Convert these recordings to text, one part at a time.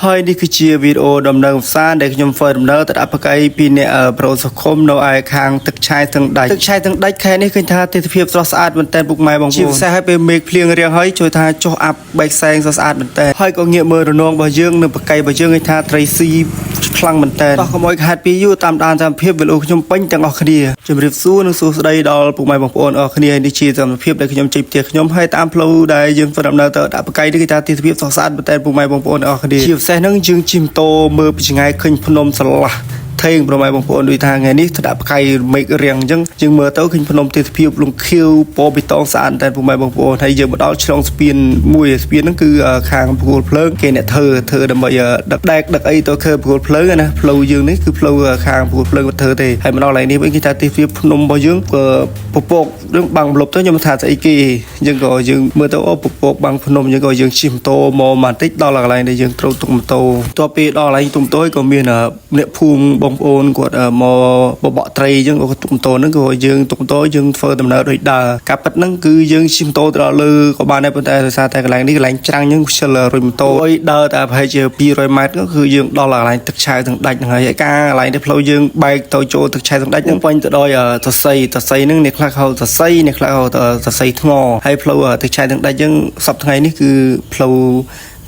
ហើយនេះគឺជាវីដេអូដំណើរផ្សារដែលខ្ញុំធ្វើដំណើរទៅអបកៃពីអ្នកប្រូសខុមនៅឯខាងទឹកឆាយទាំងដាច់ខែនេះឃើញថាទេសភាពស្រស់ស្អាតមែនតើពុកម៉ែបងប្អូនជាពិសេសឲ្យពេលមេឃភ្លៀងរាំងហើយជួយថាចុះអាប់បែកសែងស្រស់ស្អាតមែនតើហើយក៏ងាកមើលរនងរបស់យើងនៅបកៃរបស់យើងឃើញថាត្រីស៊ីខ្លាំងមែនតើតោះកុំឲ្យខាតពីយូរតាមដានតាមភាពវីដេអូខ្ញុំពេញទាំងអស់គ្នាជំរាបសួរនិងសួស្តីដល់ពុកម៉ែបងប្អូនអរគ្នានេះជាសកម្មភាពដែលខ្ញុំចេញផ្ទះខ្ញុំហើយតាមផ្លូវដែលយើងធ្វើដំណើរទៅដាក់បកៃនេះគឺថាទេសភាពស្រស់ស្អាតមែនតើពុកម៉ែបងប្អូនអរគ្នាជាពិសេសហ្នឹងយើងជិះម៉ូតូមើលពីឆ្ងាយឃើញភ្នំស្រឡះថេងប្រម៉ែបងប្អូនដូចថាថ្ងៃនេះទៅដាក់ផ្កាយមេឃរៀងអញ្ចឹងយើងមើលទៅឃើញភ្នំទេសភាពលំខៀវពណ៌បេតុងស្អាតតែពុកម៉ែបងប្អូនហើយយើងមកដល់ឆ្លងស្ពានមួយស្ពានហ្នឹងគឺខាងប្រគល់ភ្លើងគេអ្នកធ្វើដើម្បីដឹកអីទៅឃើញប្រគល់ភ្លើងណាផ្លូវយើងនេះគឺផ្លូវខាងប្រគល់ភ្លើងធ្វើទេហើយមកដល់ឡើងនេះវិញគេថាទេសភាពភ្នំរបស់យើងក៏ពពករឿងបាំងម្លប់ទៅខ្ញុំថាស្អីគេយើងក៏យើងមើលទៅអូពពកបាំងភ្នំយើងក៏យើងជិះម៉ូតូមកបន្តិចដល់កន្លែងដែលយើងត្រូវទុកម៉ូតូតទៅពេលដល់កន្លែងទុកម៉ូតូក៏មានអ្នកភូមិបងប្អូនគាត់មកបបកត្រីអញ្ចឹងក៏ទុកម៉ូតូហ្នឹងក៏យើងទុកម៉ូតូយើងធ្វើដំណើរដូចដើរការប៉ិតហ្នឹងគឺយើងជិះម៉ូតូទៅដល់លើក៏បានដែរប៉ុន្តែដោយសារតែកន្លែងនេះកន្លែងច្រាំងអញ្ចឹងខ្ជិលរុញម៉ូតូឲ្យដើរតែប្រហែលជា200ម៉ែត្រគឺយើងដល់កន្លែងទឹកឆាវទាំងដាច់ហ្នឹងហើយការកន្លែងដែលផ្លូវយើងបែកទៅចូលទឹកឆាវទាំងដាច់ហ្នឹងពេញទៅដោយសរសៃហ្នឹងអ្នកខ្លះហៅសរសៃអ្នកខ្លះហៅសរសៃថ្ងហើយផ្លូវទឹកឆាវទាំងដាច់អញ្ចឹងសប្តាហ៍ថ្ងៃនេះគឺផ្លូវ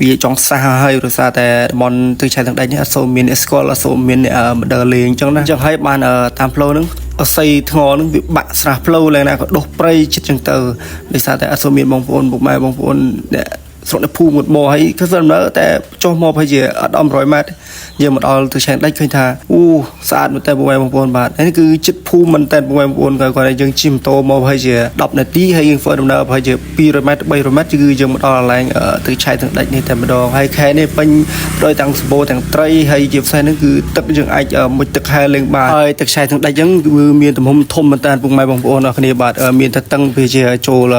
វាចង់សាហើយដោយសារតែតំបន់ទឹកឆាយទាំងដាច់នេះអត់សូវមានស្គាល់អត់សូវមានម្ដឺលេងអញ្ចឹងណាអញ្ចឹងហើយបានតាមផ្លូវហ្នឹងអស័យថ្ងហ្នឹងវាបាក់ស្រះផ្លូវឡើងណាក៏ដុសព្រៃចិត្តអញ្ចឹងទៅដោយសារតែអត់សូវមានបងប្អូនពុកម៉ែបងប្អូនអ្នកស្រុកនៅភូមិមួយមកហើយគឺដំណើរតែចុះមកប្រហែលជាអត់ដល់100ម៉ែត្រយើងមកដល់ទឹកឆាយដាច់ឃើញថាស្អាតមែនតើពុកម៉ែបងប្អូនបាទនេះគឺចិត្តភូមិមែនតើពុកម៉ែបងប្អូនគាត់យើងជិះម៉ូតូមកប្រហែលជា10នាទីហើយយើងធ្វើដំណើរប្រហែលជា200ម៉ែត្រ300ម៉ែត្រគឺយើងមកដល់កន្លែងទឹកឆាយទាំងដាច់នេះតែម្ដងហើយខែនេះពេញដោយទាំងសម្បូរទាំងត្រីហើយជាពិសេសហ្នឹងគឺទឹកយើងអាចមុជទឹកហែលេងបានហើយទឹកឆាយទាំងដាច់ហ្នឹងគឺមានទំហំធំមែនតើពុកម៉ែបងប្អូនអរគ្នាបាទមានតែតឹងវាជាចូល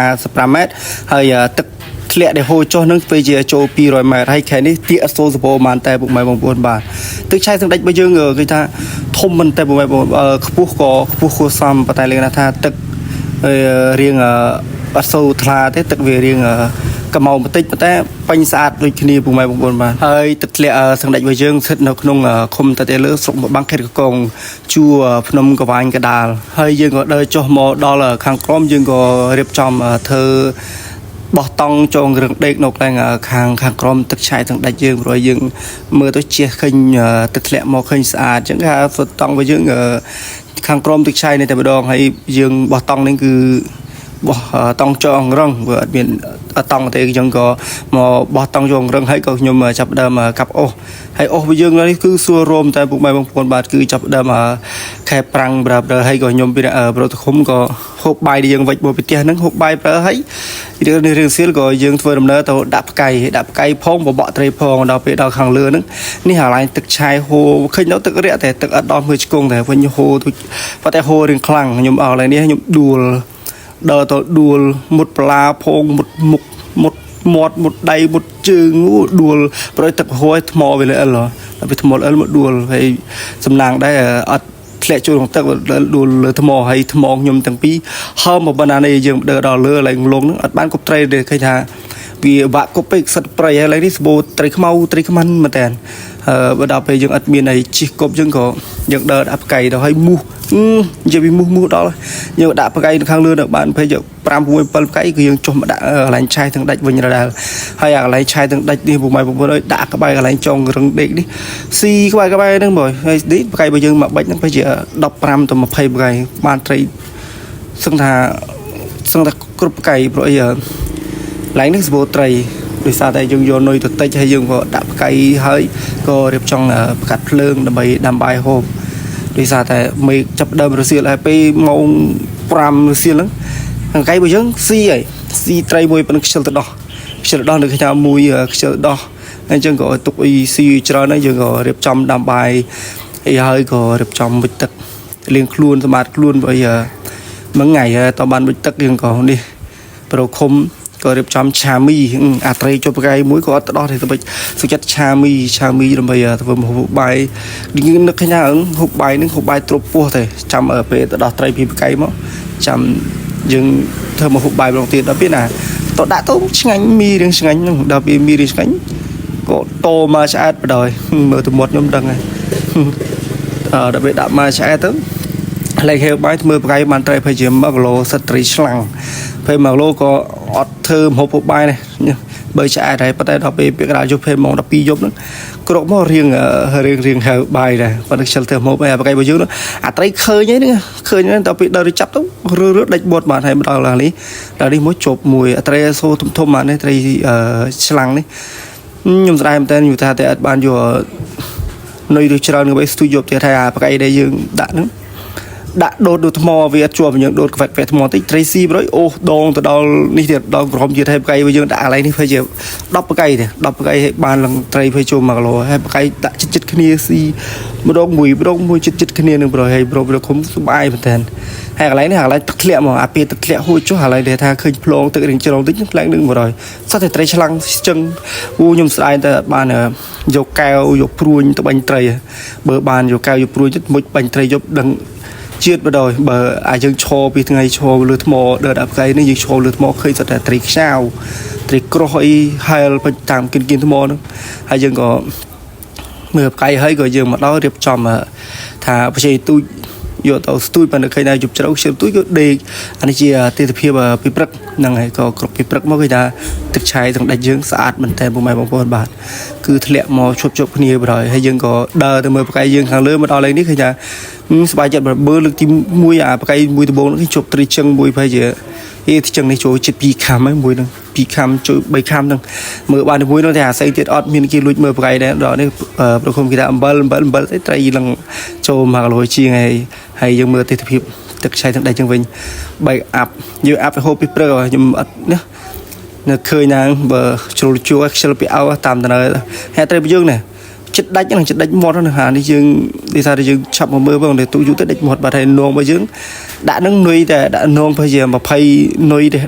155ម៉ែត្រហើយទឹកធ្លាក់ដែលហូរចុះនឹងពេលជាចូល200ម៉ែត្រហើយខែនេះទីអត់សូវសបោបានតែពុកម៉ែបងប្អូនបាទទឹកឆាយទាំងដាច់របស់យើងគេថាធំមែនតែពុកម៉ែបងប្អូនខ្ពស់ក៏ខ្ពស់គួរសមប៉ុន្តែលេងថាទឹករៀងអត់សូវថ្លាទេទឹកវារៀងកម្ៅបន្តិចប៉ុន្តែពេញស្អាតដូចគ្នាពុកម៉ែបងប្អូនបាទហើយទឹកធ្លាក់សង្ដេចរបស់យើងស្ថិតនៅក្នុងឃុំតាតេលើស្រុកបាំងខេត្តកកុងជួរភ្នំកវាញកដាលហើយយើងក៏ដើរចុះមកដល់ខាងក្រោមយើងក៏រៀបចំធ្វើបោះតង់ចងរឿងដេកនៅកន្លែងខាងក្រមទឹកឆាយទាំងដាច់យើងព្រោះយើងមើលទៅជះឃើញទឹកធ្លាក់មកឃើញស្អាតអញ្ចឹងគេហៅតង់របស់យើងខាងក្រមទឹកឆាយនេះតែម្ដងហើយយើងបោះតង់នេះគឺបោះតង់ចងរឹងព្រោះអត់មានតង់ទេយើងក៏មកបោះតង់ចងរឹងហើយក៏ខ្ញុំចាប់ដើមកាប់អុសហើយអុសរបស់យើងនេះគឺសួររោមតែពុកម៉ែបងប្អូនបាទគឺចាប់ដើមខែប្រាំងប្រើហើយក៏ខ្ញុំពីប្រូតឃុំក៏ហូបបាយដែលយើងវិចមកពីផ្ទះហ្នឹងហូបបាយប្រើហើយរឿងសៀលក៏យើងធ្វើដំណើរទៅដាក់ផ្កាយផងបបកត្រីផងដល់ពេលដល់ខាងលើហ្នឹងនេះកន្លែងទឹកឆាយហូរឃើញទៅទឹករាក់តែទឹកអត់ដល់មើលឆ្កងតែវិញហូរប៉ុន្តែហូររឿងខ្លាំងខ្ញុំអស់កន្លែងនេះខ្ញុំដើរទៅដួលមុតប្លាផងមុតមុខមុតមាត់មុតដៃមុតជើងដួលប្រយទឹកហួយថ្មវាលើអិលដល់វាថ្មអិលមកដួលហើយសំណាងដែរអត់ធ្លាក់ចូលក្នុងទឹកដួលលើថ្មហើយថ្មខ្ញុំទាំងពីរហើមមកបណ្ណានេះយើងដើរដល់លើឡើងលងហ្នឹងអត់បានគប់ត្រីទេឃើញថាវាបាក់គប់ពេកសិតប្រៃហើយឡើងនេះស្បូរត្រីខ្មៅត្រីខ្មាន់មែនតើបើដល់ពេលយើងអត់មានអីជីកគប់យើងក៏យើងដើរដាក់ផ្កាយទៅហើយមូសនិយាយពីមូសដល់យើងដាក់ផ្កាយនៅខាងលើនៅបានពេល5 6 7ផ្កាយគឺយើងចុះមកដាក់កន្លែងឆាយទាំងដាច់វិញដែរហើយអាកន្លែងឆាយទាំងដាច់នេះពុកម៉ែបងប្អូនអើយដាក់ក្បែរកន្លែងចងរឹងដេកនេះស៊ីក្បែរហ្នឹងបងហើយនេះផ្កាយរបស់យើងមកបាច់ហ្នឹងពេលជា15ទៅ20ផ្កាយបានត្រីសឹងថាគ្រប់ផ្កាយព្រោះអីឡើងនេះស្បូរត្រីដោយសារតែយើងយកនុយទៅតិចហើយយើងក៏ដាក់ផ្កាយហើយក៏រៀបចំផ្កាត់ភ្លើងដើម្បីដាំបាយហូបដោយសារតែមេចាប់ដើមរសៀលហើយពេលម៉ោង5រសៀលហ្នឹងផ្កាយរបស់យើងស៊ីត្រីមួយប៉ុណ្ណឹងខ្ជិលទៅដោះនៅគេថាមួយខ្ជិលដោះអញ្ចឹងក៏ទុកអីស៊ីច្រើនហើយយើងក៏រៀបចំដាំបាយហើយក៏រៀបចំមុជទឹកលាងខ្លួនសម្អាតខ្លួនអីមួយថ្ងៃតបានមុជទឹកយើងក៏នេះប្រូឃុំក៏រៀបចំឆាមីអាត្រីចុះផ្កាយមួយក៏អត់ដោះទេទៅសុខចិត្តឆាមីដើម្បីធ្វើមកហូបបាយយើងនឹកឃើញថាហូបបាយនឹងហូបបាយទ្រពពោះទេចាំពេលទៅដោះត្រីពីផ្កាយមកចាំយើងធ្វើមកហូបបាយម្ដងទៀតដល់ពេលណាតដាក់ទៅឆ្ងាញ់មីរៀងឆ្ងាញ់ហ្នឹងដល់ពេលមីរៀងឆ្ងាញ់ ก็โตมาชาติไปเลยเมื่อตัวหมดยมดังไงđặc biệt đã mà sẽ tới lại theo bài mưa cái bàn tay phải chìm mặc lô sắt trí slang phải mặc lô có ọt thơm hộp hộp bài này bởi sẽ đây bắt tay đọc về việc là chụp thêm mong đọc pi giúp nữa có độ mò riêng theo bài này và được chơi thơm hộp bài cái bao nhiêu nữa tay khơi nhé đọc bị đời chắp tốt rướt đánh bột mà hay bắt là lý là đi mỗi chụp mùi tay xô thôm mà này tay slang đấy nhưng ra em tên nhiều ta tại ban vừa nơi được chơi người bây studio thì thay cái đây dương đã đốt được mò về chùa những đốt vẹt mò tích Tracy rồi ô đòn từ đó đi thiệt đó còn chưa thay cái bây giờ đã lấy đi phải chịu đắp cái bàn lần Tracy phải chùa mà rồi hay cái đã chích kia si một đống mùi chích kia nữa rồi hay rồi không ai phải thèn hay lấy tắc lẹ mà áp tắc lẹ hôi chỗ lấy để tha khơi plong tự định chơi tích lấy đừng rồi sao thể Tracy lăng chân u nhung sai ta bàn dầu cao dầu pruin tụi bánh Tracy bờ bàn dầu cao dầu pruin chút một bánh Tracy dầu đằng chiết vào rồi bờ ai dân cho bị ngày cho lượt mò đợt đạp cái nên dân cho lượt mò khơi thật là trick sao trick rồi hay là tạm kinh mò nữa hay dân có mưa cái hay rồi dân mà đó đẹp cho mà thà bây giờ tôi vô tàu tôi bằng cái này chụp cho đâu xem tôi có đi anh chị từ phía bờ phía bắc năng này có phía bắc mà người ta thực trái thằng đại dương sạch mình thêm một mai bằng con bạn cứ lẹ mò chụp nhiều rồi hay dân có đờ từ mưa cái dân hàng lớn mà đo lên đấy khi nhà bài chặt bơ lực tim mùi cái mùi từ bốn cái chụp từ chân mùi phải giờ thì chân này chỗ chụp pi cam ấy mùi nè pi cam chỗ bay cam nè mưa bàn mùi nó thì xây tiệt ọt miền kia lùi mưa cái đấy đó đấy rồi không kita bơ cái trai lần chỗ mà lối chi ngày hay dân mưa thì thực hiện thực sai thằng đại chân vinh bay áp như áp phải hộp pi rồi nhưng mà nhá nó khơi nàng bờ chua excel pi ao tạm thời hay trai dương này chất đánh một nó hà đi dương đi ra đi dương chậm một mưa vâng để tụi chú tới đánh một bà thầy nông bây dương đã nâng nuôi để đã nông bây giờ mà phay nuôi để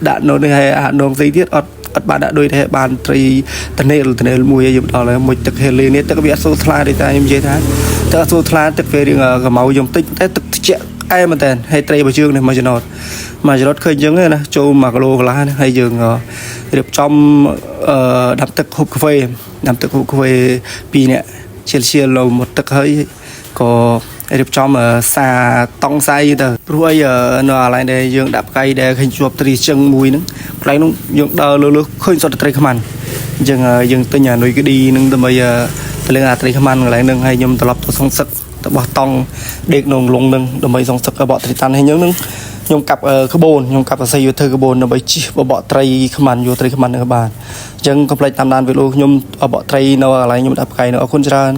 đã nông hay nông giấy tiết ở bạn đã đôi thế bàn tây tận này mùi dùng đó là một thực hiện liền nhất tất cả số thla để ta em chế thái tất số thla thực về cái màu dùng tích tất thực chuyện ai mà tên hay tây bây dương này mà cho nó khơi giống này nè châu mà lô lá hay dương được trong đập thực hộp cà phê pi nè chia lầu một thực hơi có được trong xa tông say từ rồi giờ nó lại đây dương đạp cây để hình chụp từ chân mùi nữa lấy nó dương đờ lơ khơi cho từ khăm ăn dương tới nhà nuôi cái đi nâng từ bây giờ từ lên từ khăm ăn lại nâng hay nhom từ lập từ song sực từ bỏ tông đệt nồng lông nâng từ bây song sực bỏ từ tan hay nhớ nâng nhom cặp nhom cặp xây vô thư carbon nó bây chỉ bỏ tray khăm ăn vô tray khăm ăn các bạn dân complete tam đan về luôn nhom bỏ tray nó lại nhom đạp cây nó khôn tràn